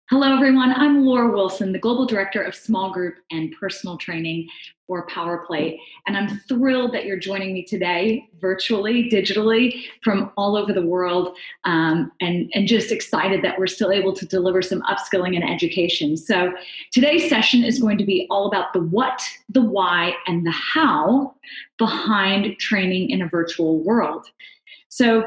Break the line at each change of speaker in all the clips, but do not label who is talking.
Hello, everyone. I'm Laura Wilson, the Global Director of Small Group and Personal Training for PowerPlate. And I'm thrilled that you're joining me today, virtually, digitally, from all over the world, and just excited that we're still able to deliver some upskilling and education. So today's session is going to be all about the what, the why, and the how behind training in a virtual world. So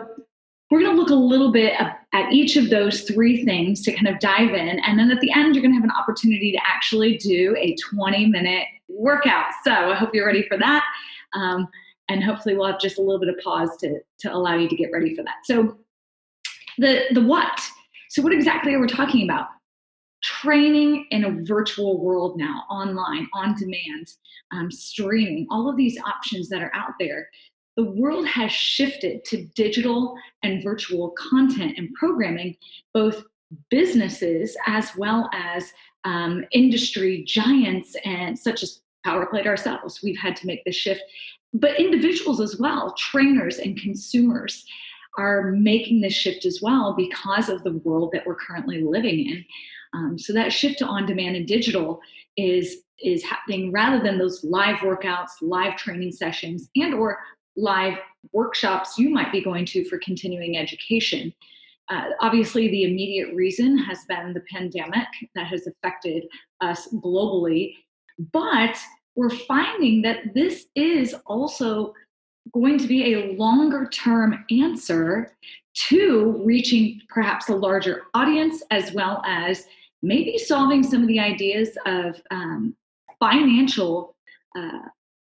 we're going to look a little bit at each of those three things to kind of dive in. And then at the end, you're going to have an opportunity to actually do a 20-minute workout. So I hope you're ready for that. And hopefully we'll have just a little bit of pause to allow you to get ready for that. So the what. So what exactly are we talking about? Training in a virtual world now, online, on demand, streaming, all of these options that are out there. The world has shifted to digital and virtual content and programming, both businesses as well as industry giants and such as PowerPlate ourselves. We've had to make this shift, but individuals as well, trainers and consumers are making this shift as well because of the world that we're currently living in. So that shift to on-demand and digital is happening rather than those live workouts, live training sessions, and or live workshops you might be going to for continuing education. Obviously, the immediate reason has been the pandemic that has affected us globally, but we're finding that this is also going to be a longer-term answer to reaching perhaps a larger audience, as well as maybe solving some of the ideas of financial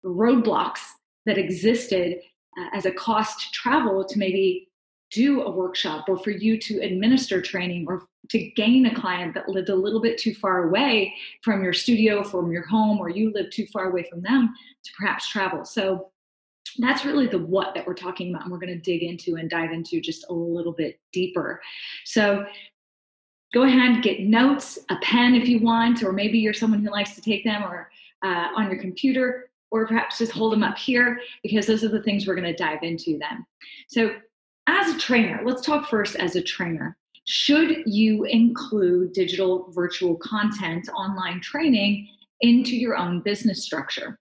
roadblocks that existed as a cost to travel to maybe do a workshop, or for you to administer training, or to gain a client that lived a little bit too far away from your studio, from your home, or you live too far away from them to perhaps travel. So that's really the what that we're talking about, and we're going to dig into and dive into just a little bit deeper. So go ahead, get notes, a pen if you want, or maybe you're someone who likes to take them, or on your computer, or perhaps just hold them up here, because those are the things we're going to dive into then. So as a trainer, let's talk first as a trainer. Should you include digital virtual content, online training into your own business structure?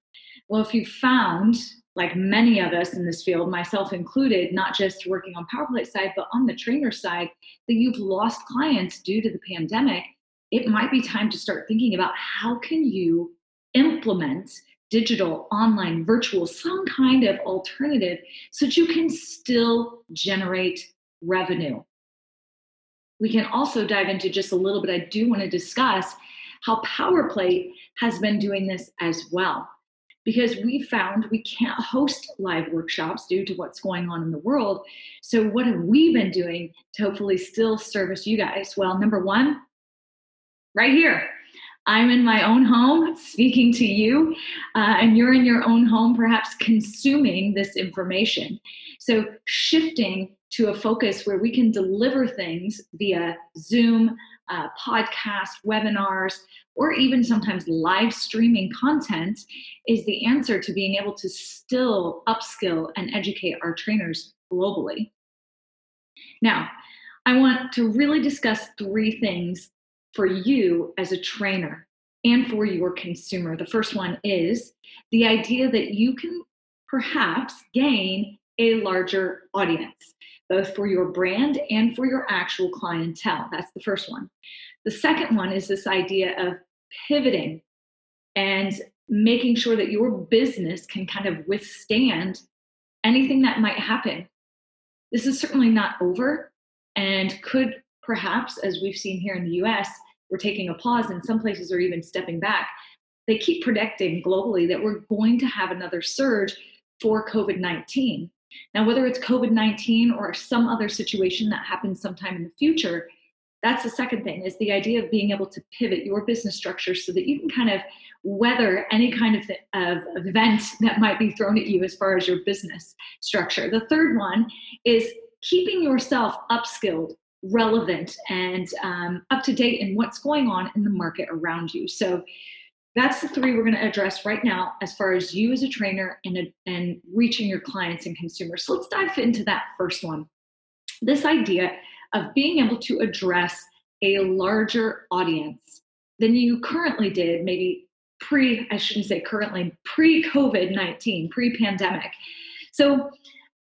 Well, if you found, like many of us in this field, myself included, not just working on PowerPlate side, but on the trainer side, that you've lost clients due to the pandemic, it might be time to start thinking about how can you implement digital, online, virtual, some kind of alternative so that you can still generate revenue. We can also dive into just a little bit. I do want to discuss how PowerPlate has been doing this as well, because we found we can't host live workshops due to what's going on in the world. So what have we been doing to hopefully still service you guys? Well, number one, right here. I'm in my own home speaking to you, and you're in your own home perhaps consuming this information. So shifting to a focus where we can deliver things via Zoom, podcast, webinars, or even sometimes live streaming content is the answer to being able to still upskill and educate our trainers globally. Now, I want to really discuss three things for you as a trainer and for your consumer. The first one is the idea that you can perhaps gain a larger audience, both for your brand and for your actual clientele. That's the first one. The second one is this idea of pivoting and making sure that your business can kind of withstand anything that might happen. This is certainly not over, and could perhaps, as we've seen here in the US, we're taking a pause, and some places are even stepping back. They keep predicting globally that we're going to have another surge for COVID-19. Now, whether it's COVID-19 or some other situation that happens sometime in the future, that's the second thing, is the idea of being able to pivot your business structure so that you can kind of weather any kind of event that might be thrown at you as far as your business structure. The third one is keeping yourself upskilled, relevant, and up to date in what's going on in the market around you. So that's the three we're going to address right now as far as you as a trainer and reaching your clients and consumers. So let's dive into that first one. This idea of being able to address a larger audience than you currently did, maybe pre-COVID-19, pre-pandemic. So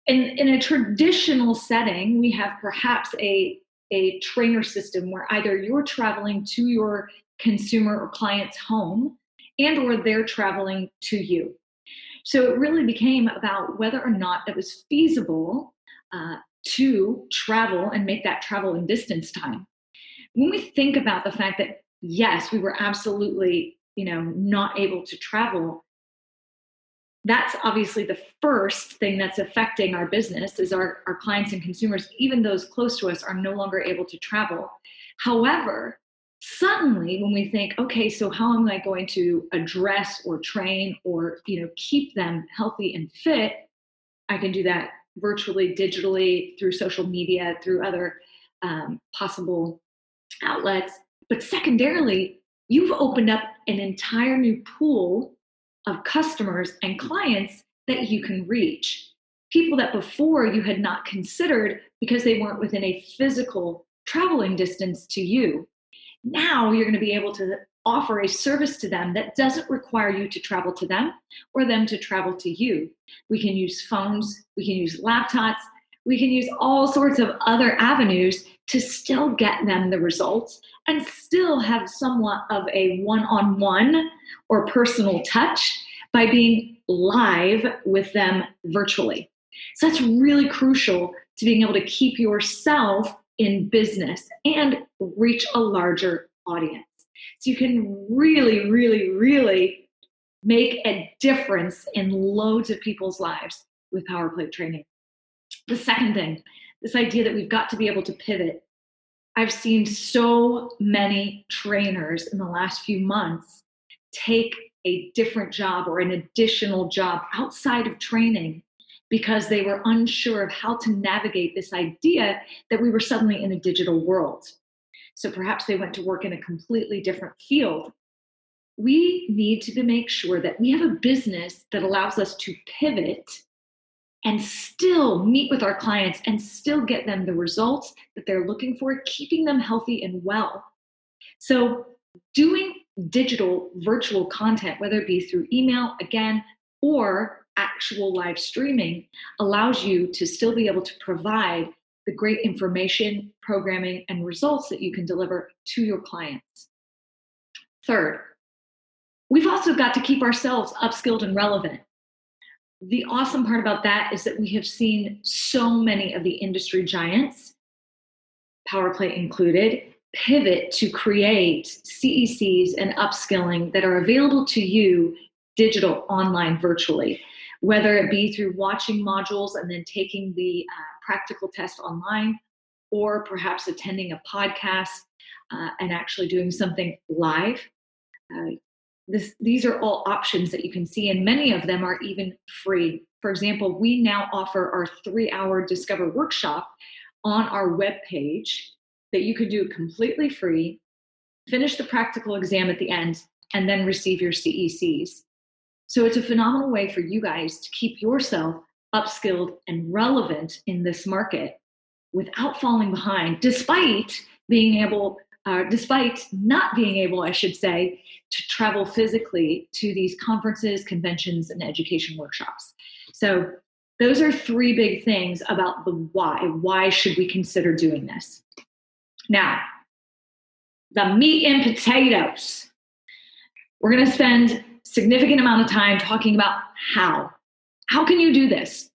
in a traditional setting, we have perhaps a trainer system where either you're traveling to your consumer or client's home and or they're traveling to you. So it really became about whether or not it was feasible to travel and make that travel in distance time. When we think about the fact that, yes, we were absolutely, not able to travel, that's obviously the first thing that's affecting our business is our clients and consumers, even those close to us, are no longer able to travel. However, suddenly when we think, okay, so how am I going to address or train or keep them healthy and fit? I can do that virtually, digitally, through social media, through other possible outlets. But secondarily, you've opened up an entire new pool of customers and clients that you can reach. People that before you had not considered because they weren't within a physical traveling distance to you. Now you're going to be able to offer a service to them that doesn't require you to travel to them or them to travel to you. We can use phones, we can use laptops, we can use all sorts of other avenues to still get them the results and still have somewhat of a one-on-one or personal touch by being live with them virtually. So that's really crucial to being able to keep yourself in business and reach a larger audience. So you can really, really, really make a difference in loads of people's lives with Power Play training. The second thing, this idea that we've got to be able to pivot. I've seen so many trainers in the last few months take a different job or an additional job outside of training because they were unsure of how to navigate this idea that we were suddenly in a digital world. So perhaps they went to work in a completely different field. We need to make sure that we have a business that allows us to pivot and still meet with our clients and still get them the results that they're looking for, keeping them healthy and well. So doing digital virtual content, whether it be through email, again, or actual live streaming, allows you to still be able to provide the great information, programming, and results that you can deliver to your clients. Third, we've also got to keep ourselves upskilled and relevant. The awesome part about that is that we have seen so many of the industry giants, PowerPlay included, pivot to create CECs and upskilling that are available to you digital, online, virtually, whether it be through watching modules and then taking the practical test online, or perhaps attending a podcast and actually doing something live. These are all options that you can see, and many of them are even free. For example, we now offer our 3-hour Discover workshop on our webpage that you could do completely free, finish the practical exam at the end, and then receive your CECs. So it's a phenomenal way for you guys to keep yourself upskilled and relevant in this market without falling behind, despite not being able, I should say, to travel physically to these conferences, conventions, and education workshops. So those are 3 big things about the why. Why should we consider doing this? Now, the meat and potatoes. We're going to spend significant amount of time talking about how. How can you do this?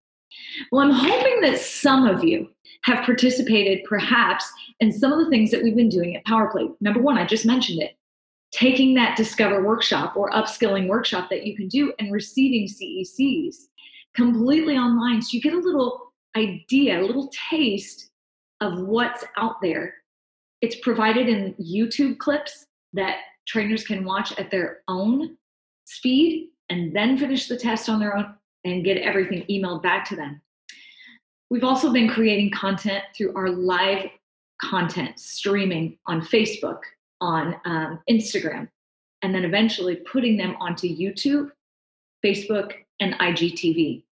Well, I'm hoping that some of you have participated perhaps in some of the things that we've been doing at PowerPlay. Number 1, I just mentioned it. Taking that Discover workshop or upskilling workshop that you can do and receiving CECs completely online. So you get a little idea, a little taste of what's out there. It's provided in YouTube clips that trainers can watch at their own speed and then finish the test on their own and get everything emailed back to them. We've also been creating content through our live content streaming on Facebook, on Instagram, and then eventually putting them onto YouTube, Facebook, and IGTV.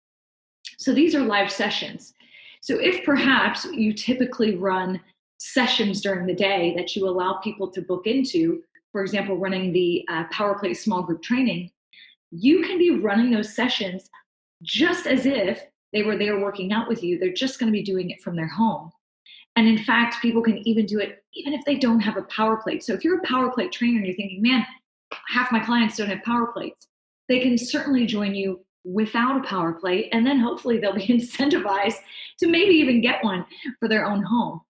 So these are live sessions. So if perhaps you typically run sessions during the day that you allow people to book into, for example, running the Power Play small group training, you can be running those sessions just as if they were there working out with you. They're just going to be doing it from their home. And in fact, people can even do it even if they don't have a power plate. So if you're a power plate trainer and you're thinking, man, half my clients don't have power plates, they can certainly join you without a power plate. And then hopefully they'll be incentivized to maybe even get one for their own home.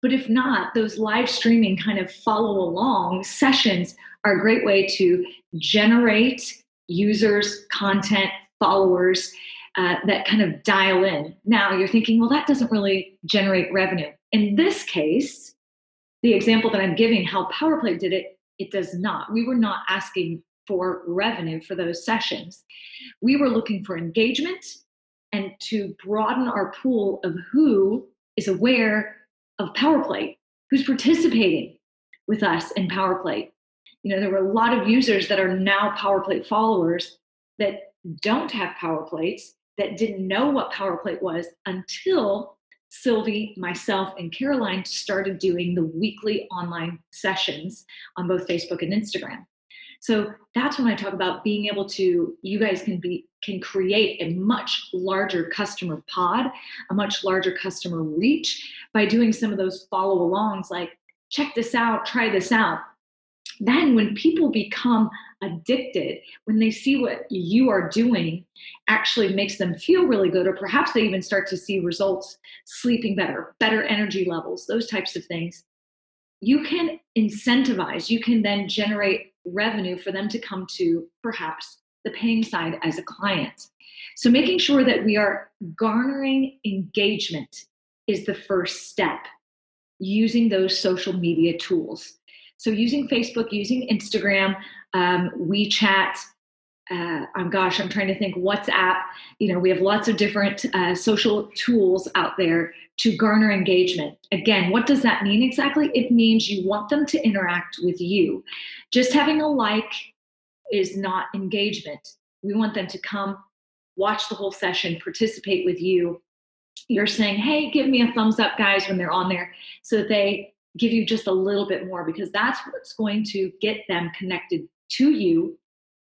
But if not, those live streaming kind of follow along sessions are a great way to generate users, content, followers that kind of dial in. Now you're thinking, well, that doesn't really generate revenue. In this case, the example that I'm giving, how PowerPlay did it, it does not. We were not asking for revenue for those sessions. We were looking for engagement and to broaden our pool of who is aware of PowerPlay, who's participating with us in PowerPlay. There were a lot of users that are now PowerPlay followers that don't have PowerPlates, that didn't know what PowerPlate was until Sylvie, myself, and Caroline started doing the weekly online sessions on both Facebook and Instagram. So that's when I talk about being able to, you guys can create a much larger customer pod, a much larger customer reach by doing some of those follow alongs like, check this out, try this out. Then when people become addicted, when they see what you are doing actually makes them feel really good, or perhaps they even start to see results, sleeping better, better energy levels, those types of things, you can incentivize, you can then generate revenue for them to come to perhaps the paying side as a client. So making sure that we are garnering engagement is the first step, using those social media tools. So using Facebook, using Instagram, WeChat, I'm trying to think, WhatsApp, we have lots of different social tools out there to garner engagement. Again, what does that mean exactly? It means you want them to interact with you. Just having a like is not engagement. We want them to come, watch the whole session, participate with you. You're saying, hey, give me a thumbs up, guys, when they're on there, so that they give you just a little bit more, because that's what's going to get them connected to you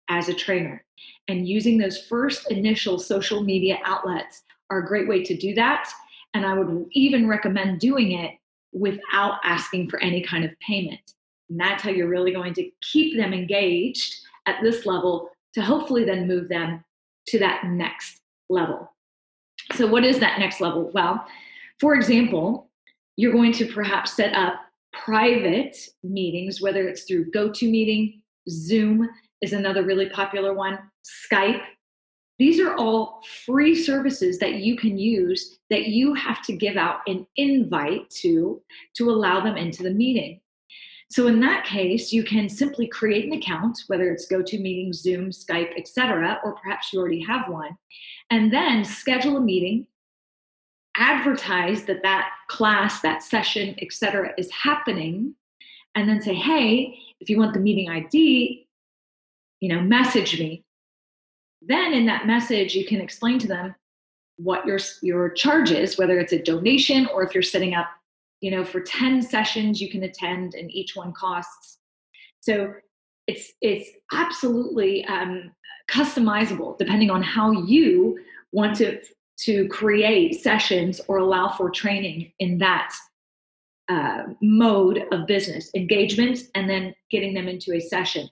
as a trainer. And using those first initial social media outlets are a great way to do that. And I would even recommend doing it without asking for any kind of payment. And that's how you're really going to keep them engaged at this level to hopefully then move them to that next level. So what is that next level? Well, for example, you're going to perhaps set up private meetings, whether it's through GoToMeeting, Zoom is another really popular one, Skype. These are all free services that you can use that you have to give out an invite to allow them into the meeting. So in that case, you can simply create an account, whether it's GoToMeeting, Zoom, Skype, etc., or perhaps you already have one, and then schedule a meeting, advertise that class, that session, etc., is happening, and then say, hey, if you want the meeting ID, message me. Then in that message, you can explain to them what your charge is, whether it's a donation or if you're setting up, for 10 sessions you can attend and each one costs. So it's absolutely customizable depending on how you want to create sessions or allow for training in that mode of business, engagement, and then getting them into a session.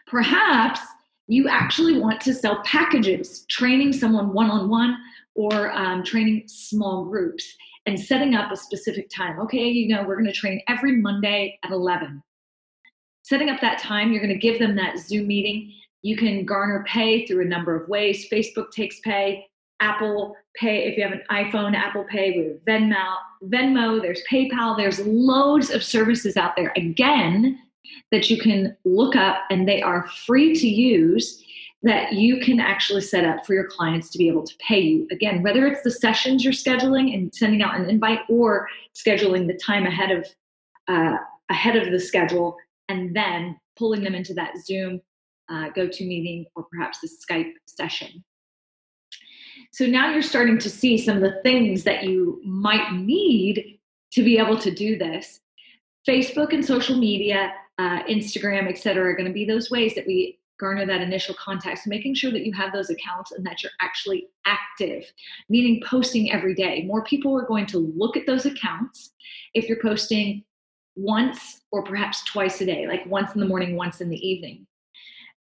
Perhaps you actually want to sell packages, training someone one-on-one or training small groups and setting up a specific time. Okay, we're going to train every Monday at 11. Setting up that time, you're going to give them that Zoom meeting. You can garner pay through a number of ways. Facebook takes pay, Apple Pay, if you have an iPhone, Apple Pay with Venmo, there's PayPal, there's loads of services out there, again, that you can look up, and they are free to use, that you can actually set up for your clients to be able to pay you. Again, whether it's the sessions you're scheduling and sending out an invite, or scheduling the time ahead of the schedule and then pulling them into that Zoom, GoToMeeting, or perhaps the Skype session. So now you're starting to see some of the things that you might need to be able to do this. Facebook and social media, Instagram, et cetera, are going to be those ways that we garner that initial contact. So making sure that you have those accounts and that you're actually active, meaning posting every day. More people are going to look at those accounts if you're posting once or perhaps twice a day, like once in the morning, once in the evening.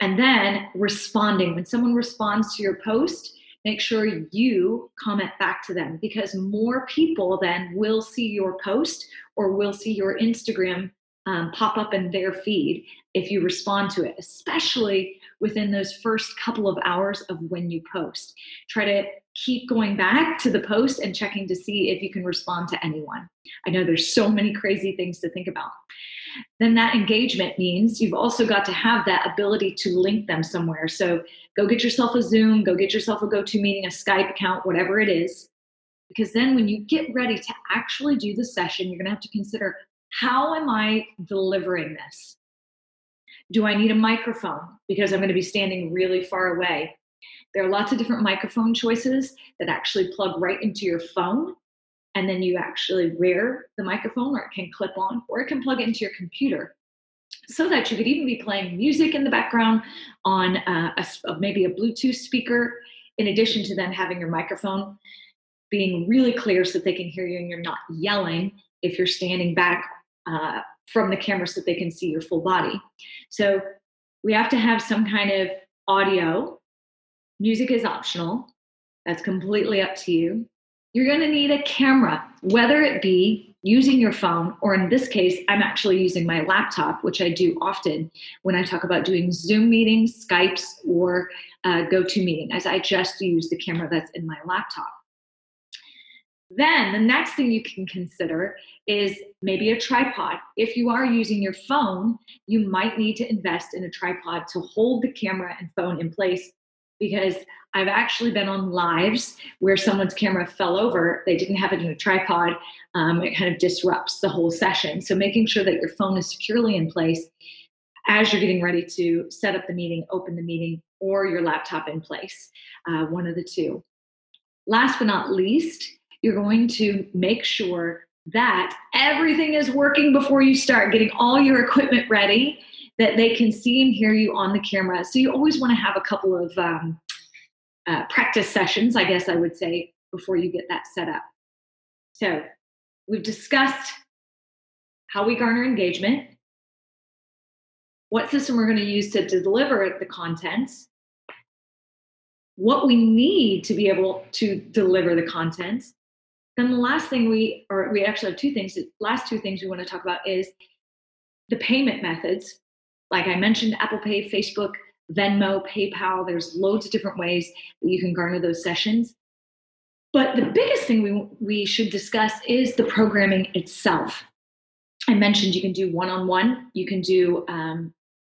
And then responding. When someone responds to your post, make sure you comment back to them, because more people then will see your post or will see your Instagram pop up in their feed if you respond to it, especially within those first couple of hours of when you post. Try to keep going back to the post and checking to see if you can respond to anyone. I know there's so many crazy things to think about. Then that engagement means you've also got to have that ability to link them somewhere. So go get yourself a Zoom, go get yourself a GoToMeeting, a Skype account, whatever it is. Because then when you get ready to actually do the session, you're going to have to consider, how am I delivering this? Do I need a microphone because I'm going to be standing really far away? There are lots of different microphone choices that actually plug right into your phone. And then you actually wear the microphone, or it can clip on, or it can plug into your computer, so that you could even be playing music in the background on maybe a Bluetooth speaker, in addition to then having your microphone being really clear so that they can hear you and you're not yelling if you're standing back from the camera so that they can see your full body. So we have to have some kind of audio. Music is optional. That's completely up to you. You're going to need a camera, whether it be using your phone, or in this case, I'm actually using my laptop, which I do often when I talk about doing Zoom meetings, Skypes, or GoToMeeting, as I just use the camera that's in my laptop. Then the next thing you can consider is maybe a tripod. If you are using your phone, you might need to invest in a tripod to hold the camera and phone in place, because I've actually been on lives where someone's camera fell over. They didn't have it in a tripod. It kind of disrupts the whole session. So making sure that your phone is securely in place as you're getting ready to set up the meeting, open the meeting, or your laptop in place, one of the two. Last but not least, you're going to make sure that everything is working before you start, getting all your equipment ready, that they can see and hear you on the camera. So you always want to have a couple of practice sessions, I guess I would say, before you get that set up. So we've discussed how we garner engagement, what system we're going to use to deliver the contents, what we need to be able to deliver the contents. Then the last thing we actually have two things. The last two things we want to talk about is the payment methods. Like I mentioned, Apple Pay, Facebook, Venmo, PayPal. There's loads of different ways that you can garner those sessions. But the biggest thing we should discuss is the programming itself. I mentioned you can do one-on-one, you can do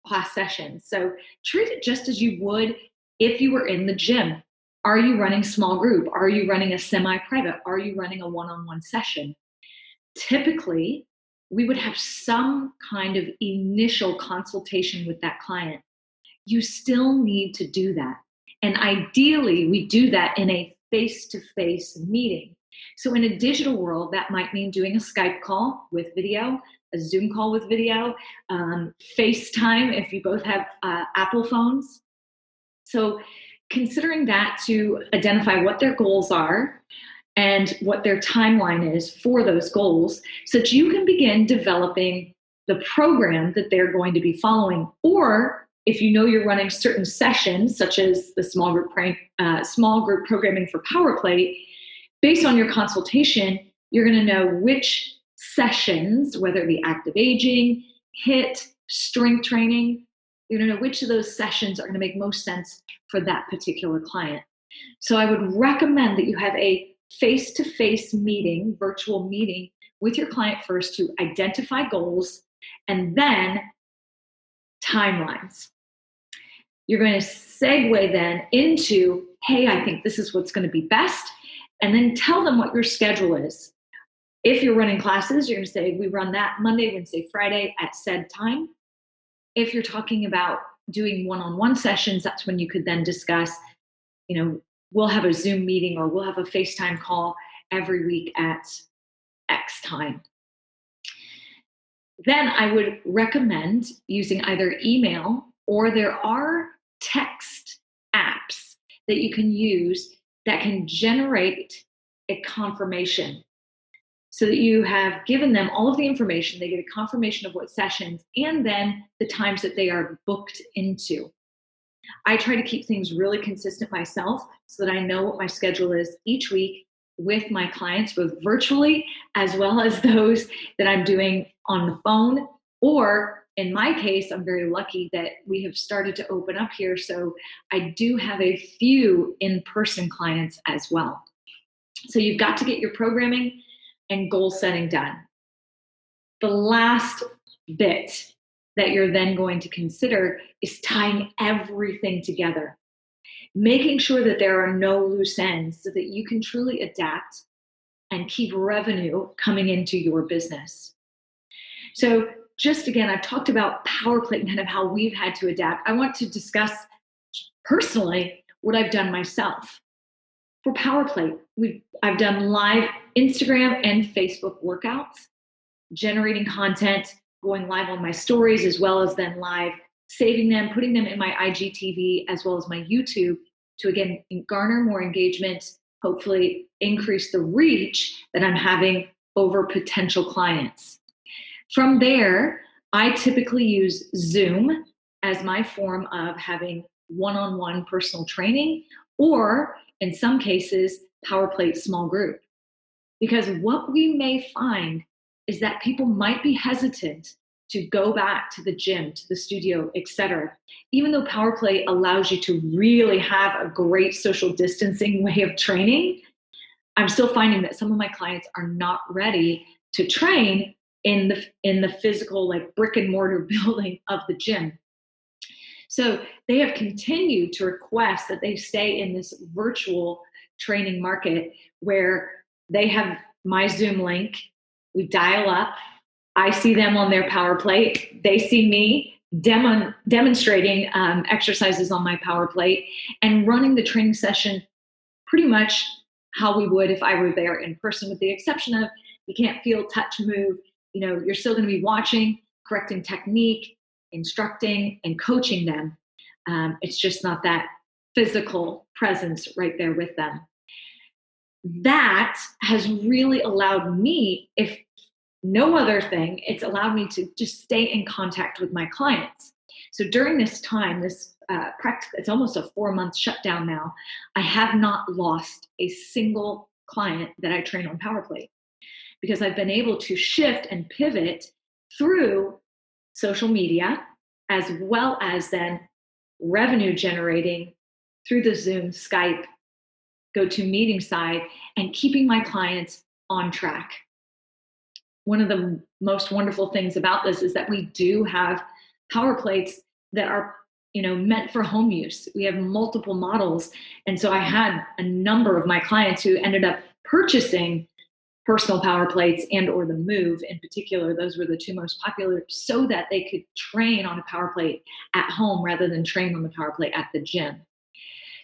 class sessions. So treat it just as you would if you were in the gym. Are you running small group? Are you running a semi-private? Are you running a one-on-one session? Typically, we would have some kind of initial consultation with that client. You still need to do that. And ideally, we do that in a face-to-face meeting. So in a digital world, that might mean doing a Skype call with video, a Zoom call with video, FaceTime if you both have Apple phones. So considering that to identify what their goals are and what their timeline is for those goals, so that you can begin developing the program that they're going to be following. Or if you know you're running certain sessions, such as the small group programming for PowerPlay, based on your consultation, you're going to know which sessions, whether it be active aging, HIIT, strength training, you're going to know which of those sessions are going to make most sense for that particular client. So I would recommend that you have a face-to-face meeting, virtual meeting with your client first to identify goals and then timelines. You're going to segue then into, hey, I think this is what's going to be best, and then tell them what your schedule is. If you're running classes, you're going to say, we run that Monday, Wednesday, Friday at said time. If you're talking about doing one-on-one sessions, that's when you could then discuss, we'll have a Zoom meeting or we'll have a FaceTime call every week at X time. Then I would recommend using either email, or there are text apps that you can use that can generate a confirmation, so that you have given them all of the information. They get a confirmation of what sessions and then the times that they are booked into. I try to keep things really consistent myself so that I know what my schedule is each week with my clients, both virtually as well as those that I'm doing on the phone. Or in my case, I'm very lucky that we have started to open up here. So I do have a few in-person clients as well. So you've got to get your programming and goal setting done. The last bit that you're then going to consider is tying everything together, making sure that there are no loose ends so that you can truly adapt and keep revenue coming into your business. So just again, I've talked about PowerPlate and kind of how we've had to adapt. I want to discuss personally what I've done myself. For PowerPlate, I've done live Instagram and Facebook workouts, generating content, going live on my stories, as well as then live, saving them, putting them in my IGTV, as well as my YouTube, to again garner more engagement, hopefully increase the reach that I'm having over potential clients. From there, I typically use Zoom as my form of having one-on-one personal training, or in some cases, PowerPlate small group. Because what we may find is that people might be hesitant to go back to the gym, to the studio, etc. Even though PowerPlate allows you to really have a great social distancing way of training, I'm still finding that some of my clients are not ready to train in the physical, like brick and mortar building of the gym. So they have continued to request that they stay in this virtual training market where they have my Zoom link, we dial up, I see them on their PowerPlate, they see me demonstrating exercises on my PowerPlate and running the training session pretty much how we would if I were there in person, with the exception of you can't feel, touch, move. You're still going to be watching, correcting technique, instructing, and coaching them. It's just not that physical presence right there with them. That has really allowed me, if no other thing, it's allowed me to just stay in contact with my clients. So during this time, it's almost a 4-month shutdown now, I have not lost a single client that I train on PowerPlate, because I've been able to shift and pivot through social media, as well as then revenue generating through the Zoom, Skype, GoToMeeting side, and keeping my clients on track. One of the most wonderful things about this is that we do have PowerPlates that are meant for home use. We have multiple models. And so I had a number of my clients who ended up purchasing personal PowerPlates and or the Move in particular. Those were the two most popular, so that they could train on a PowerPlate at home rather than train on the PowerPlate at the gym.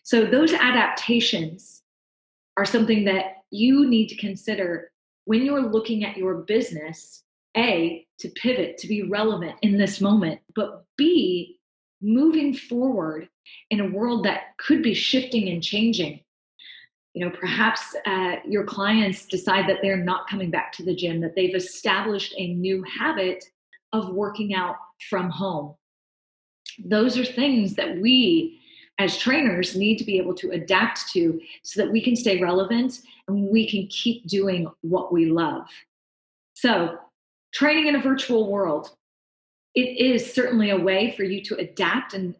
So those adaptations are something that you need to consider when you're looking at your business, A, to pivot, to be relevant in this moment, but B, moving forward in a world that could be shifting and changing. Perhaps your clients decide that they're not coming back to the gym, that they've established a new habit of working out from home. Those are things that we as trainers need to be able to adapt to so that we can stay relevant and we can keep doing what we love. So, training in a virtual world, it is certainly a way for you to adapt and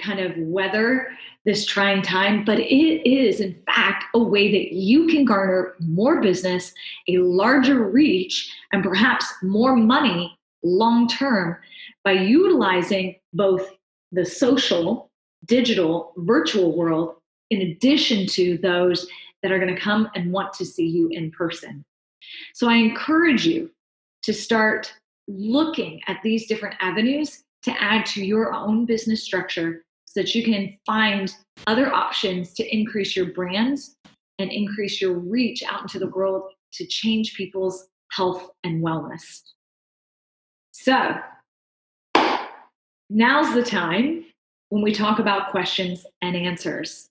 kind of weather this trying time, but it is in fact a way that you can garner more business, a larger reach, and perhaps more money long-term by utilizing both the social, digital, virtual world, in addition to those that are going to come and want to see you in person. So I encourage you to start looking at these different avenues to add to your own business structure so that you can find other options to increase your brands and increase your reach out into the world to change people's health and wellness. So now's the time when we talk about questions and answers.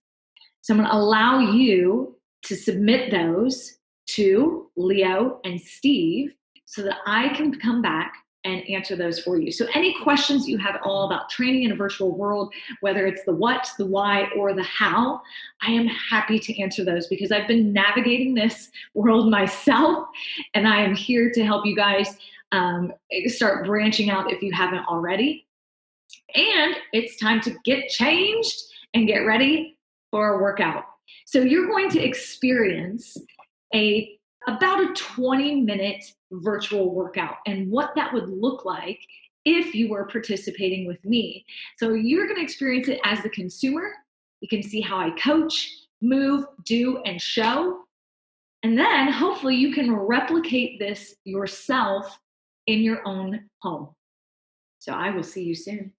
So I'm going to allow you to submit those to Leo and Steve so that I can come back and answer those for you. So any questions you have all about training in a virtual world, whether it's the what, the why, or the how, I am happy to answer those because I've been navigating this world myself, and I am here to help you guys start branching out if you haven't already. And it's time to get changed and get ready for a workout. So you're going to experience about a 20-minute virtual workout and what that would look like if you were participating with me. So you're going to experience it as the consumer. You can see how I coach, move, do, and show. And then hopefully you can replicate this yourself in your own home. So I will see you soon.